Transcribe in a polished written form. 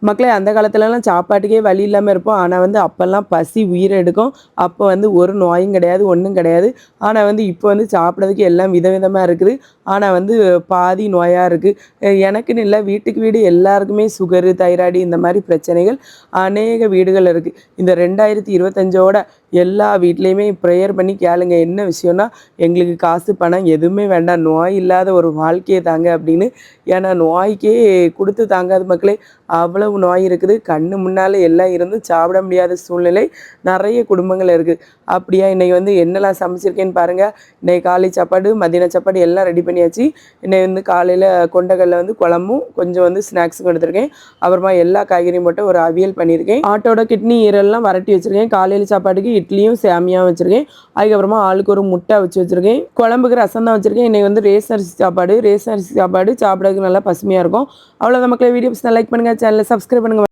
மக்களே அந்த காலத்துலலாம் சாப்பாட்டுக்கே வழி இல்லாமல் இருப்போம். ஆனால் வந்து அப்போல்லாம் பசி உயிரை எடுக்கும். அப்போ வந்து ஒரு நோயும் கிடையாது, ஒன்றும் கிடையாது. ஆனால் வந்து இப்போ வந்து சாப்பிட்றதுக்கு எல்லாம் விதவிதமாக இருக்குது. ஆனால் வந்து பாதி நோயாக இருக்குது. எனக்குன்னு இல்லை, வீட்டுக்கு வீடு எல்லாருக்குமே சுகரு, தைராய்டு இந்த மாதிரி பிரச்சனைகள் அநேக வீடுகள் இருக்குது. இந்த 2025ஓட எல்லா வீட்லேயுமே ப்ரேயர் பண்ணி கேளுங்க. என்ன விஷயம்னா, எங்களுக்கு காசு பணம் எதுவுமே வேண்டாம், நோய் இல்லாத ஒரு வாழ்க்கையை தாங்க அப்படின்னு. ஏன்னா நோய்க்கே கொடுத்து தாங்காத மக்களே, அவ்வளவு நோய் இருக்குது. கண்ணு முன்னால் எல்லாம் இருந்து சாப்பிட முடியாத சூழ்நிலை நிறைய குடும்பங்கள் இருக்குது. அப்படியா இன்றைக்கி வந்து என்னெல்லாம் சமைச்சிருக்கேன்னு பாருங்கள். இன்றைக்கி காலை சாப்பாடு, மதியான சாப்பாடு எல்லாம் ரெடி பண்ணியாச்சு. இன்றைக்கி வந்து காலையில் கொண்டக்கடலை வந்து குழம்பும் கொஞ்சம் வந்து ஸ்நாக்ஸும் எடுத்திருக்கேன். அப்புறமா எல்லா காய்கறியும் போட்டு ஒரு அவியல் பண்ணியிருக்கேன். ஆட்டோட கிட்னி ஈரல்லாம் வரட்டி வச்சுருக்கேன். காலையில் சாப்பாட்டுக்கு இட்லியும் சேமியாவும் வச்சுருக்கேன். அதுக்கப்புறமா ஆளுக்கு ஒரு முட்டை வச்சுருக்கேன். குழம்புக்கு ரசம் தான் வச்சுருக்கேன். இன்றைக்கி வந்து ரேஷன் அரிசி சாப்பாடு சாப்பிட்றதுக்கு நல்லா பசுமையாக இருக்கும். அவ்வளோதான் மக்களே. வீடியோ லைக் பண்ணுங்கள், சேனலை சப்ஸ்கிரைப் பண்ணுங்கள்.